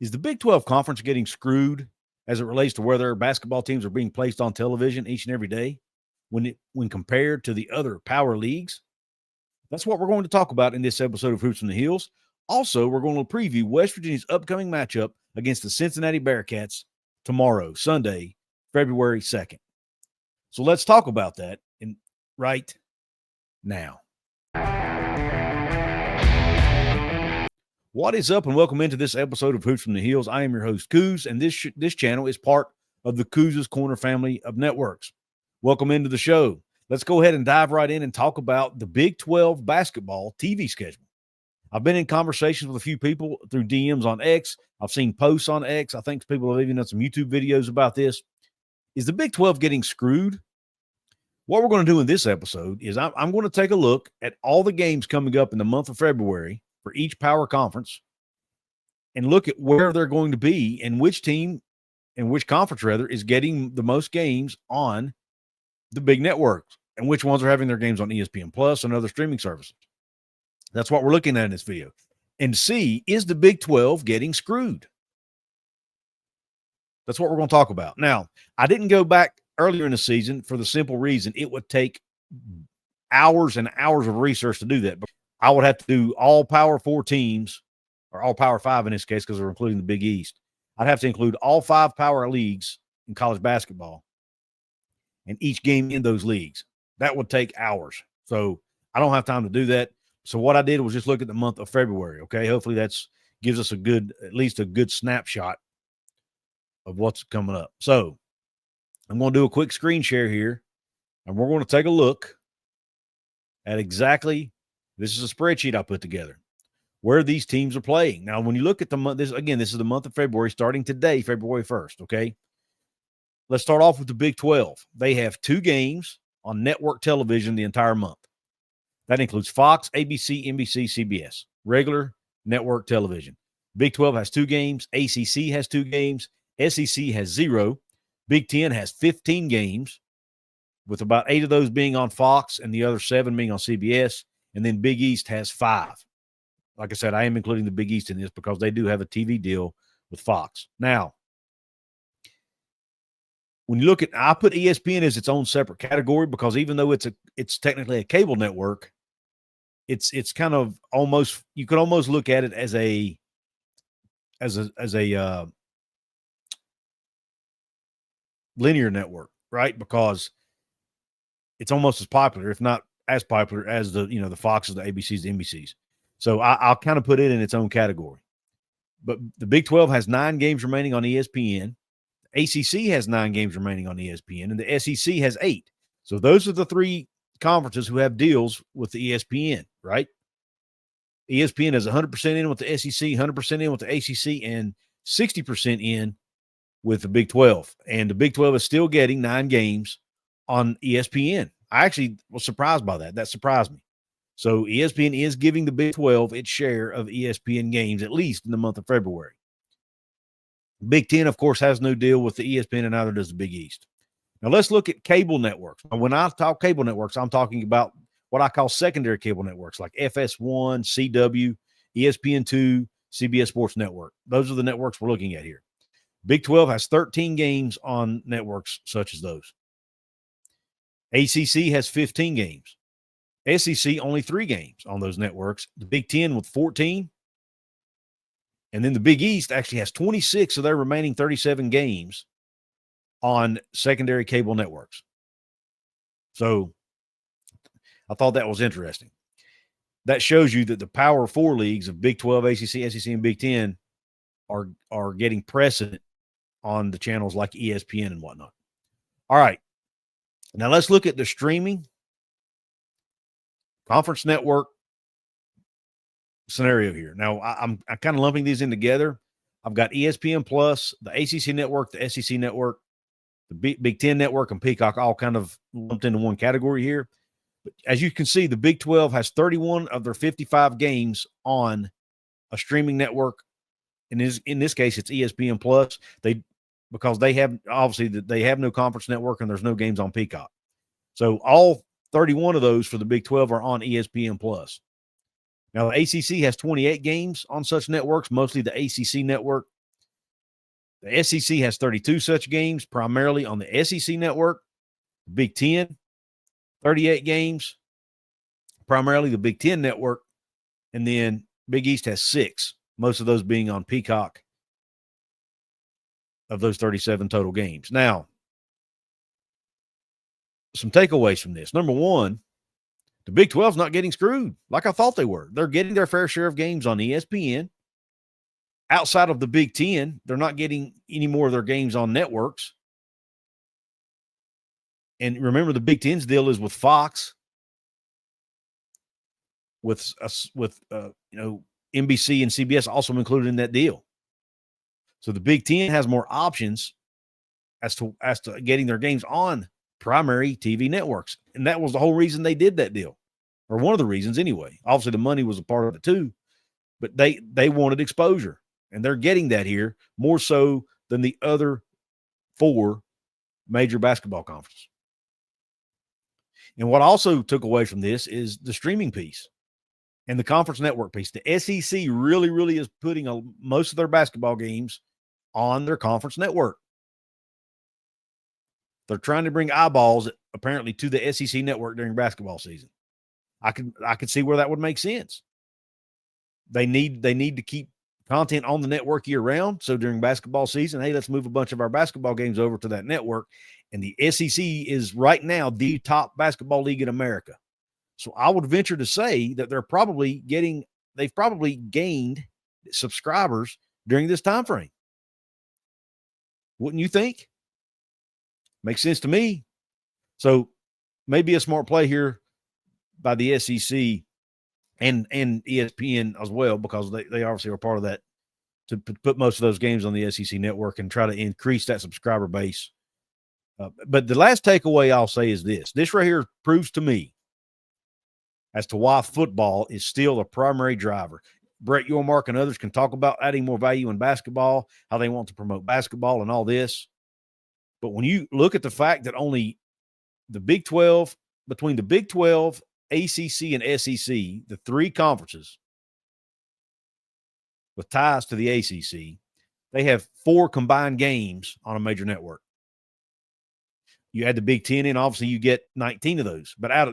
Is the Big 12 conference getting screwed as it relates to where their basketball teams are being placed on television each and every day when compared to the other power leagues? That's what we're going to talk about in this episode of Hoops from the Hills. Also, we're going to preview West Virginia's upcoming matchup against the Cincinnati Bearcats tomorrow, Sunday, February 2nd. So let's talk about that right now. What is up, and welcome into this episode of Hoops from the Hills. I am your host, Couz, and this channel is part of the Couz's Corner family of networks. Welcome into the show. Let's go ahead and dive right in and talk about the Big 12 basketball TV schedule. I've been in conversations with a few people through DMs on X. I've seen posts on X. I think people have even done some YouTube videos about this. Is the Big 12 getting screwed? What we're going to do in this episode is I'm going to take a look at all the games coming up in the month of February for each power conference and look at where they're going to be and which team and which conference, rather, is getting the most games on the big networks and which ones are having their games on ESPN Plus and other streaming services. That's what we're looking at in this video. And see, is the Big 12 getting screwed? That's what we're going to talk about. Now, I didn't go back earlier in the season for the simple reason it would take hours and hours of research to do that. But I would have to do all Power 4 teams, or all Power 5 in this case, because we're including the Big East. I'd have to include all 5 power leagues in college basketball and each game in those leagues. That would take hours. So I don't have time to do that. So what I did was just look at the month of February, okay? Hopefully that's gives us at least a good snapshot of what's coming up. So I'm going to do a quick screen share here, and we're going to take a look at exactly, this is a spreadsheet I put together, where these teams are playing. Now, when you look at the month, this is the month of February, starting today, February 1st, okay? Let's start off with the Big 12. They have 2 games on network television the entire month. That includes Fox, ABC, NBC, CBS, regular network television. Big 12 has 2 games. ACC has 2 games. SEC has 0. Big 10 has 15 games, with about 8 of those being on Fox and the other 7 being on CBS. And then Big East has 5. Like I said, I am including the Big East in this because they do have a TV deal with Fox. Now, when you look at, I put ESPN as its own separate category because even though it's technically a cable network, it's kind of almost, you could almost look at it as a linear network, right? Because it's almost as popular, if not as popular as the Foxes, the ABCs, the NBCs. So I'll kind of put it in its own category. But the Big 12 has 9 games remaining on ESPN. ACC has 9 games remaining on ESPN, and the SEC has 8. So those are the 3 conferences who have deals with the ESPN, right? ESPN is 100% in with the SEC, 100% in with the ACC, and 60% in with the Big 12. And the Big 12 is still getting 9 games on ESPN. I actually was surprised by that. That surprised me. So ESPN is giving the Big 12 its share of ESPN games, at least in the month of February. Big 10, of course, has no deal with the ESPN, and neither does the Big East. Now, let's look at cable networks. When I talk cable networks, I'm talking about what I call secondary cable networks like FS1, CW, ESPN2, CBS Sports Network. Those are the networks we're looking at here. Big 12 has 13 games on networks such as those. ACC has 15 games. SEC only 3 games on those networks. The Big 10 with 14. And then the Big East actually has 26 of their remaining 37 games on secondary cable networks. So I thought that was interesting. That shows you that the Power 4 leagues of Big 12, ACC, SEC, and Big 10 are getting precedent on the channels like ESPN and whatnot. All right. Now let's look at the streaming conference network scenario here. Now, I'm kind of lumping these in together. I've got ESPN Plus, the ACC network, the SEC network, the Big 10 network, and Peacock all kind of lumped into one category here. But as you can see, the Big 12 has 31 of their 55 games on a streaming network. And in this case, it's ESPN Plus. Because they have no conference network and there's no games on Peacock. So all 31 of those for the Big 12 are on ESPN Plus. Now, the ACC has 28 games on such networks, mostly the ACC network. The SEC has 32 such games, primarily on the SEC network. The Big Ten, 38 games, primarily the Big Ten network. And then Big East has 6, most of those being on Peacock of those 37 total games. Now, some takeaways from this. Number one, the Big 12 is not getting screwed like I thought they were. They're getting their fair share of games on ESPN. Outside of the Big Ten, they're not getting any more of their games on networks. And remember, the Big Ten's deal is with Fox, with NBC and CBS also included in that deal. So the Big Ten has more options as to getting their games on primary TV networks. And that was the whole reason they did that deal, or one of the reasons anyway. Obviously, the money was a part of it too, but they wanted exposure, and they're getting that here more so than the other 4 major basketball conferences. And what I also took away from this is the streaming piece and the conference network piece. The SEC really, really is putting most of their basketball games on their conference network. They're trying to bring eyeballs apparently to the SEC network during basketball season. I could see where that would make sense. They need to keep content on the network year round. So during basketball season, hey, let's move a bunch of our basketball games over to that network. And the SEC is right now the top basketball league in America. So I would venture to say that they've probably gained subscribers during this time frame. Wouldn't you think? Makes sense to me. So maybe a smart play here by the SEC and ESPN as well, because they obviously are part of that, to put most of those games on the SEC network and try to increase that subscriber base. But the last takeaway I'll say is this. This right here proves to me as to why football is still a primary driver. Brett Yormark and others can talk about adding more value in basketball, how they want to promote basketball and all this. But when you look at the fact that only the Big 12, between the Big 12, ACC, and SEC, the 3 conferences with ties to the ACC, they have 4 combined games on a major network. You add the Big 10 in, obviously you get 19 of those. But out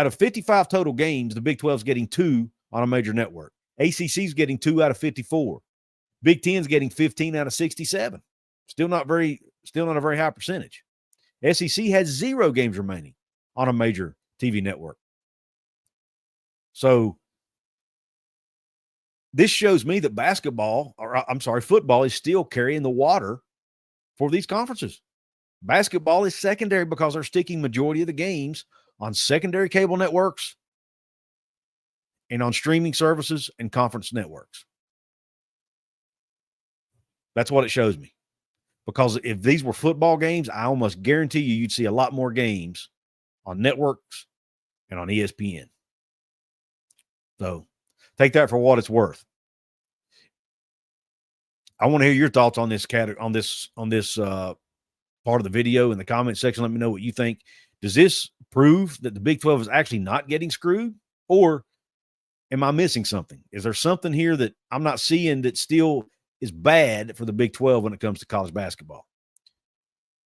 of 55 total games, the Big 12 is getting 2 on a major network. ACC is getting 2 out of 54. Big 10 is getting 15 out of 67. Still not a very high percentage. SEC has 0 games remaining on a major TV network. So this shows me that football is still carrying the water for these conferences. Basketball is secondary because they're sticking majority of the games on secondary cable networks and on streaming services and conference networks. That's what it shows me. Because if these were football games, I almost guarantee you'd see a lot more games on networks and on ESPN. So take that for what it's worth. I want to hear your thoughts on this part of the video in the comment section. Let me know what you think. Does this prove that the Big 12 is actually not getting screwed, or am I missing something? Is there something here that I'm not seeing that still is bad for the Big 12 when it comes to college basketball?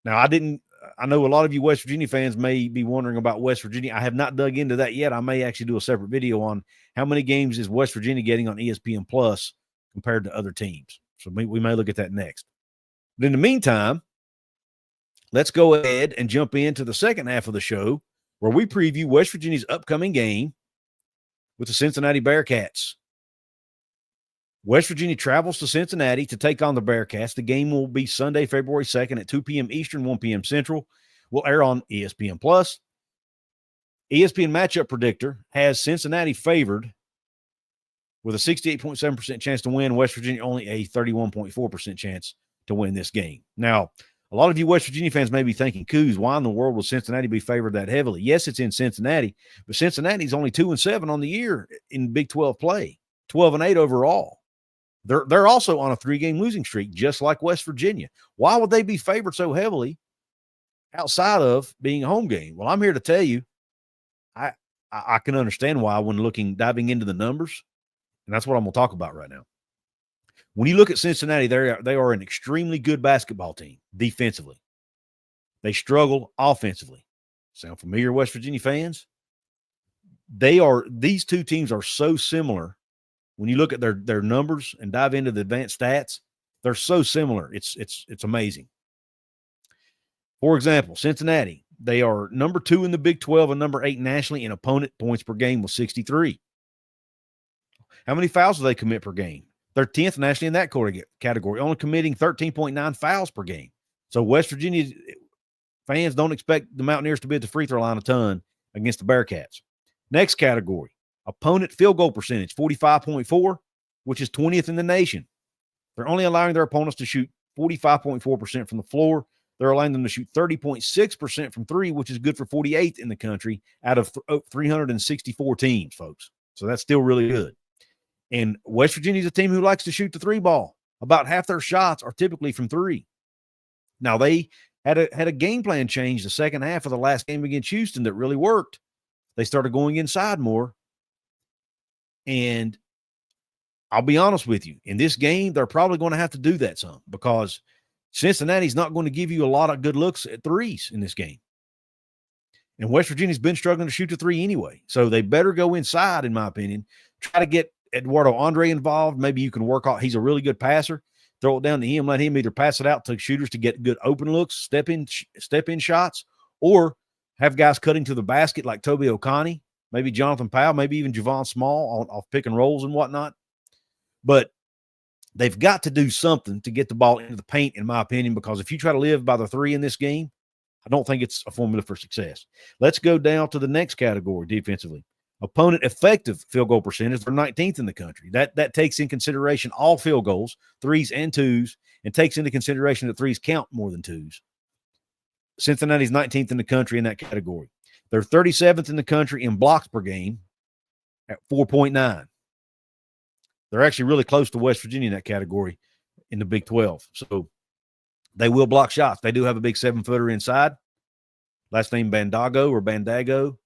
Now, I know a lot of you West Virginia fans may be wondering about West Virginia. I have not dug into that yet. I may actually do a separate video on how many games is West Virginia getting on ESPN Plus compared to other teams. So we may look at that next. But in the meantime, let's go ahead and jump into the second half of the show where we preview West Virginia's upcoming game with the Cincinnati Bearcats. West Virginia travels to Cincinnati to take on the Bearcats. The game will be Sunday, February 2nd at 2 p.m. Eastern, 1 p.m. Central. Will air on ESPN+. ESPN Matchup Predictor has Cincinnati favored with a 68.7% chance to win. West Virginia only a 31.4% chance to win this game. Now, a lot of you West Virginia fans may be thinking, Couz, why in the world will Cincinnati be favored that heavily? Yes, it's in Cincinnati, but Cincinnati's only 2-7 on the year in Big 12 play, 12-8 overall. They're also on a 3-game losing streak, just like West Virginia. Why would they be favored so heavily outside of being a home game? Well, I'm here to tell you, I can understand why when diving into the numbers, and that's what I'm going to talk about right now. When you look at Cincinnati, they are an extremely good basketball team defensively. They struggle offensively. Sound familiar, West Virginia fans? These two teams are so similar. When you look at their numbers and dive into the advanced stats, they're so similar. It's amazing. For example, Cincinnati, they are number 2 in the Big 12 and number 8 nationally in opponent points per game with 63. How many fouls do they commit per game? They're 10th nationally in that category, only committing 13.9 fouls per game. So West Virginia fans don't expect the Mountaineers to be at the free throw line a ton against the Bearcats. Next category, opponent field goal percentage, 45.4, which is 20th in the nation. They're only allowing their opponents to shoot 45.4% from the floor. They're allowing them to shoot 30.6% from three, which is good for 48th in the country out of 364 teams, folks. So that's still really good. And West Virginia is a team who likes to shoot the three ball. About half their shots are typically from three. Now, they had a game plan change the second half of the last game against Houston that really worked. They started going inside more. And I'll be honest with you, in this game, they're probably going to have to do that some because Cincinnati's not going to give you a lot of good looks at threes in this game. And West Virginia's been struggling to shoot the three anyway. So they better go inside, in my opinion. Try to get Eduardo Andre involved. Maybe you can work out. He's a really good passer. Throw it down to him. Let him either pass it out to shooters to get good open looks, step in shots, or have guys cutting to the basket like Toby Okani, maybe Jonathan Powell, maybe even Javon Small off pick and rolls and whatnot. But they've got to do something to get the ball into the paint, in my opinion, because if you try to live by the three in this game, I don't think it's a formula for success. Let's go down to the next category defensively. Opponent effective field goal percentage, they're 19th in the country. That takes in consideration all field goals, threes and twos, and takes into consideration that threes count more than twos. Cincinnati's 19th in the country in that category. They're 37th in the country in blocks per game at 4.9. They're actually really close to West Virginia in that category in the Big 12. So they will block shots. They do have a big 7-footer inside. Last name Bandago.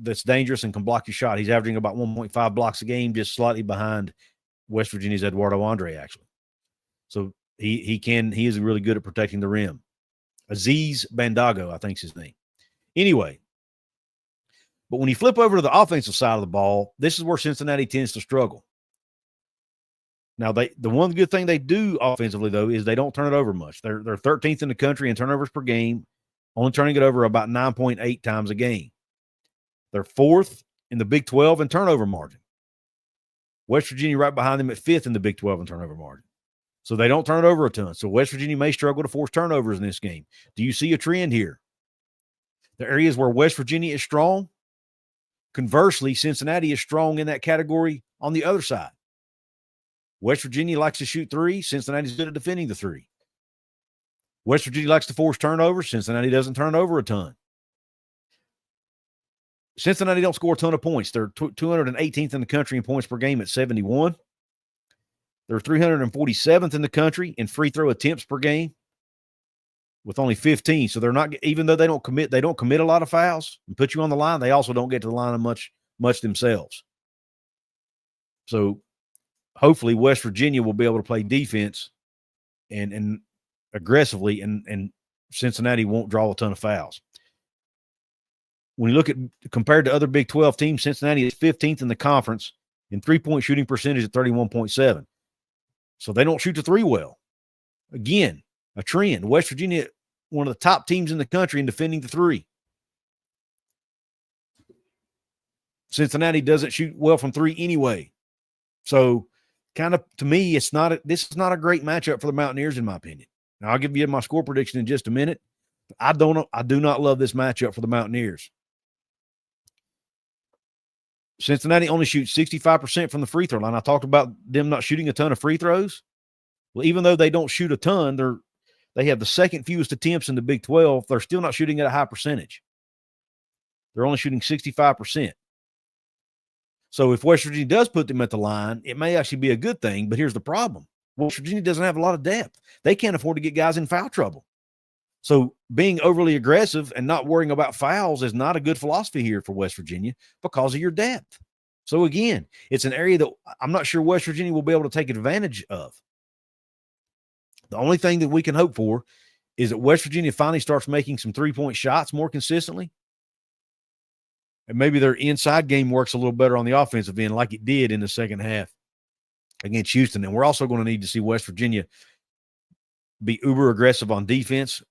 That's dangerous and can block your shot. He's averaging about 1.5 blocks a game, just slightly behind West Virginia's Eduardo Andre, actually. So he is really good at protecting the rim. Aziz Bandago, I think is his name. Anyway, but when you flip over to the offensive side of the ball, this is where Cincinnati tends to struggle. Now, the one good thing they do offensively, though, is they don't turn it over much. They're 13th in the country in turnovers per game, only turning it over about 9.8 times a game. They're 4th in the Big 12 in turnover margin. West Virginia right behind them at 5th in the Big 12 in turnover margin. So they don't turn it over a ton. So West Virginia may struggle to force turnovers in this game. Do you see a trend here? The areas where West Virginia is strong, conversely, Cincinnati is strong in that category on the other side. West Virginia likes to shoot three. Cincinnati's good at defending the three. West Virginia likes to force turnovers. Cincinnati doesn't turn over a ton. Cincinnati don't score a ton of points. They're 218th in the country in points per game at 71. They're 347th in the country in free throw attempts per game with only 15. So they're not, even though they don't commit a lot of fouls and put you on the line, they also don't get to the line much themselves. So hopefully West Virginia will be able to play defense and aggressively, and Cincinnati won't draw a ton of fouls. When you look at compared to other Big 12 teams, Cincinnati is 15th in the conference in three-point shooting percentage at 31.7. So they don't shoot the three well. Again, a trend. West Virginia, one of the top teams in the country in defending the three. Cincinnati doesn't shoot well from three anyway. So kind of, to me, this is not a great matchup for the Mountaineers, in my opinion. Now, I'll give you my score prediction in just a minute. I do not love this matchup for the Mountaineers. Cincinnati only shoots 65% from the free throw line. I talked about them not shooting a ton of free throws. Well, even though they don't shoot a ton, they have the second fewest attempts in the Big 12. They're still not shooting at a high percentage. They're only shooting 65%. So if West Virginia does put them at the line, it may actually be a good thing, but here's the problem. West Virginia doesn't have a lot of depth. They can't afford to get guys in foul trouble. So being overly aggressive and not worrying about fouls is not a good philosophy here for West Virginia because of your depth. So again, it's an area that I'm not sure West Virginia will be able to take advantage of. The only thing that we can hope for is that West Virginia finally starts making some three-point shots more consistently. And maybe their inside game works a little better on the offensive end like it did in the second half against Houston. And we're also going to need to see West Virginia be uber aggressive on defense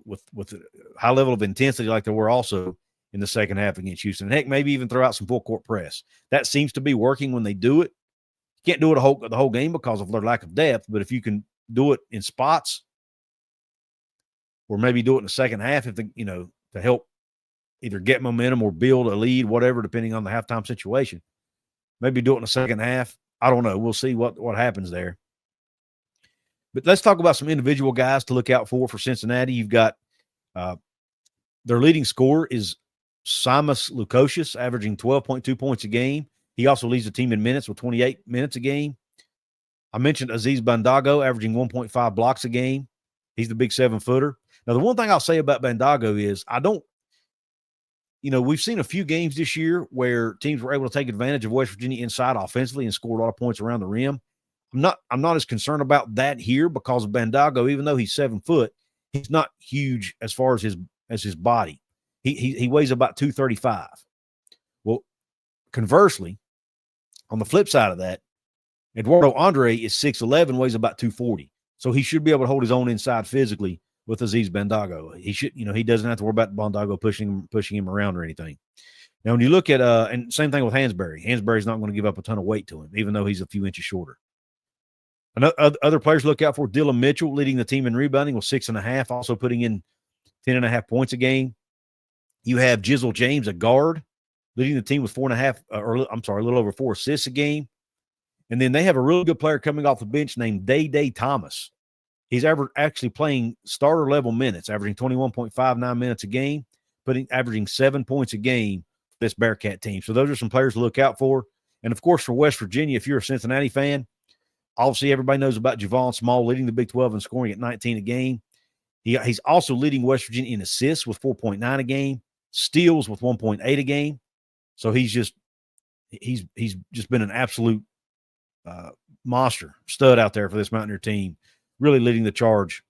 with a high level of intensity like they were also in the second half against Houston. And heck, maybe even throw out some full court press. That seems to be working when they do it. You can't do it the whole game because of their lack of depth, but if you can do it in spots or maybe do it in the second half to help either get momentum or build a lead, whatever, depending on the halftime situation. Maybe do it in the second half. I don't know. We'll see what happens there. But let's talk about some individual guys to look out for Cincinnati. You've got their leading scorer is Simas Lukosius, averaging 12.2 points a game. He also leads the team in minutes with 28 minutes a game. I mentioned Aziz Bandago, averaging 1.5 blocks a game. He's the big 7-footer. Now, the one thing I'll say about Bandago is we've seen a few games this year where teams were able to take advantage of West Virginia inside offensively and score a lot of points around the rim. I'm not as concerned about that here because of Bandago, even though he's 7 foot, he's not huge as far as his body. He weighs about 235. Well, conversely, on the flip side of that, Eduardo Andre is 6'11", weighs about 240. So he should be able to hold his own inside physically with Aziz Bandago. He should, he doesn't have to worry about Bandago pushing him around or anything. Now, when you look at and same thing with Hansberry. Hansberry's not going to give up a ton of weight to him, even though he's a few inches shorter. Other players to look out for: Dylan Mitchell, leading the team in rebounding with 6.5, also putting in 10.5 points a game. You have Jizzle James, a guard, leading the team with 4.5, a little over 4 assists a game. And then they have a really good player coming off the bench named Day Thomas. He's actually playing starter level minutes, averaging 21.59 minutes a game, averaging 7 points a game for this Bearcat team. So those are some players to look out for. And of course, for West Virginia, if you're a Cincinnati fan, obviously everybody knows about Javon Small leading the Big 12 and scoring at 19 a game. He's also leading West Virginia in assists with 4.9 a game, steals with 1.8 a game. So he's just been an absolute monster stud out there for this Mountaineer team, really leading the charge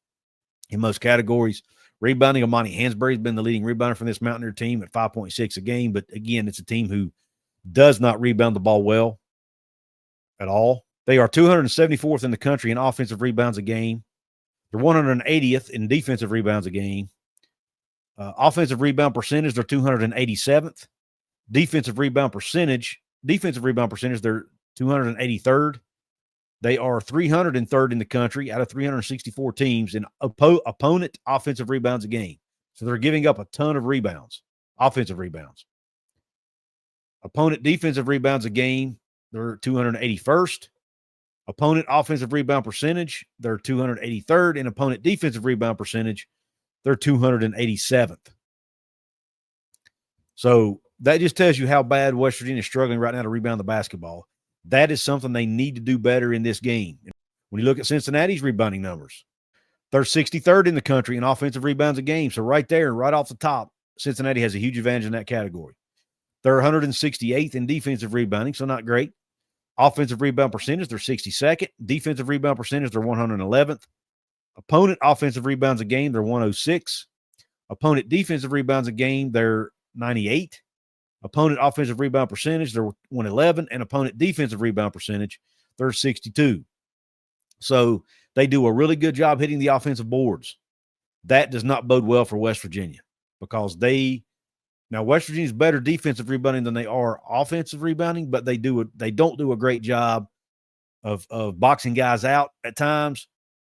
in most categories. Rebounding, Amani Hansberry's been the leading rebounder for this Mountaineer team at 5.6 a game. But again, it's a team who does not rebound the ball well at all. They are 274th in the country in offensive rebounds a game. They're 180th in defensive rebounds a game. Offensive rebound percentage, they're 287th. Defensive rebound percentage, they're 283rd. They are 303rd in the country out of 364 teams in opponent offensive rebounds a game. So they're giving up a ton of rebounds, offensive rebounds. Opponent defensive rebounds a game, they're 281st. Opponent offensive rebound percentage, they're 283rd. And opponent defensive rebound percentage, they're 287th. So that just tells you how bad West Virginia is struggling right now to rebound the basketball. That is something they need to do better in this game. When you look at Cincinnati's rebounding numbers, they're 63rd in the country in offensive rebounds a game. So right there, right off the top, Cincinnati has a huge advantage in that category. They're 168th in defensive rebounding, so not great. Offensive rebound percentage, they're 62nd. Defensive rebound percentage, they're 111th. Opponent offensive rebounds a game, they're 106. Opponent defensive rebounds a game, they're 98. Opponent offensive rebound percentage, they're 111. And opponent defensive rebound percentage, they're 62. So they do a really good job hitting the offensive boards. That does not bode well for West Virginia because West Virginia's better defensive rebounding than they are offensive rebounding, but they don't do a great job of boxing guys out at times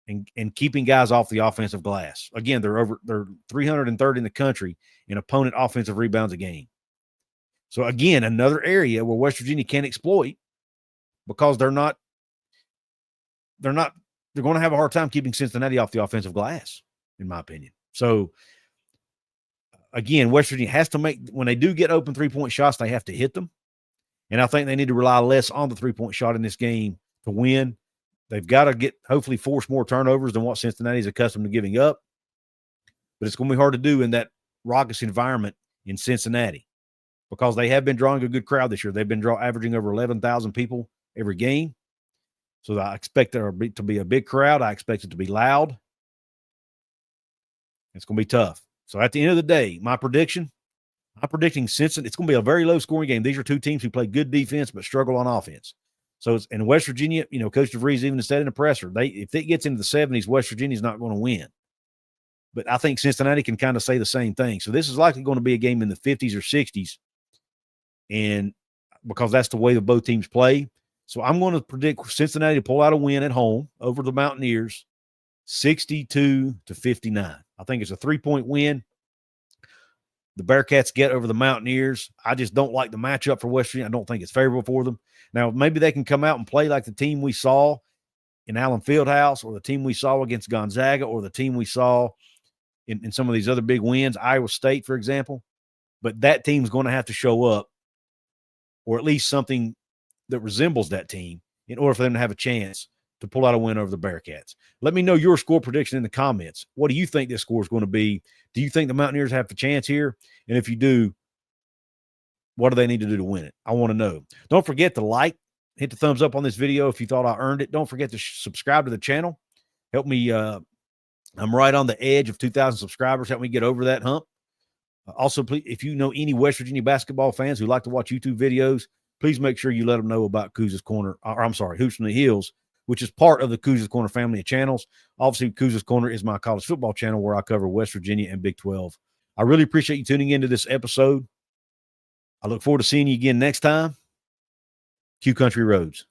and keeping guys off the offensive glass. Again, they're 303rd in the country in opponent offensive rebounds a game. So again, another area where West Virginia can exploit because they're going to have a hard time keeping Cincinnati off the offensive glass, in my opinion. So again, West Virginia has to when they do get open 3-point shots, they have to hit them. And I think they need to rely less on the 3-point shot in this game to win. They've got to hopefully force more turnovers than what Cincinnati is accustomed to giving up. But it's going to be hard to do in that raucous environment in Cincinnati because they have been drawing a good crowd this year. They've been averaging over 11,000 people every game. So I expect there to be a big crowd. I expect it to be loud. It's going to be tough. So at the end of the day, I'm predicting Cincinnati. It's going to be a very low-scoring game. These are two teams who play good defense but struggle on offense. So it's in West Virginia, Coach DeVries even said in the presser, if it gets into the 70s, West Virginia's not going to win. But I think Cincinnati can kind of say the same thing. So this is likely going to be a game in the 50s or 60s, and because that's the way that both teams play. So I'm going to predict Cincinnati to pull out a win at home over the Mountaineers, 62-59. I think it's a 3-point win. The Bearcats get over the Mountaineers. I just don't like the matchup for West Virginia. I don't think it's favorable for them. Now, maybe they can come out and play like the team we saw in Allen Fieldhouse, or the team we saw against Gonzaga, or the team we saw in some of these other big wins, Iowa State, for example. But that team's going to have to show up, or at least something that resembles that team, in order for them to have a chance to pull out a win over the Bearcats. Let me know your score prediction in the comments. What do you think this score is going to be? Do you think the Mountaineers have a chance here? And if you do, what do they need to do to win it? I want to know. Don't forget to hit the thumbs up on this video if you thought I earned it. Don't forget to subscribe to the channel. Help me. I'm right on the edge of 2,000 subscribers. Help me get over that hump. Also, please, if you know any West Virginia basketball fans who like to watch YouTube videos, please make sure you let them know about Couz's Corner, Hoops from the Hills, which is part of the Couz's Corner family of channels. Obviously, Couz's Corner is my college football channel where I cover West Virginia and Big 12. I really appreciate you tuning into this episode. I look forward to seeing you again next time. Q Country Roads.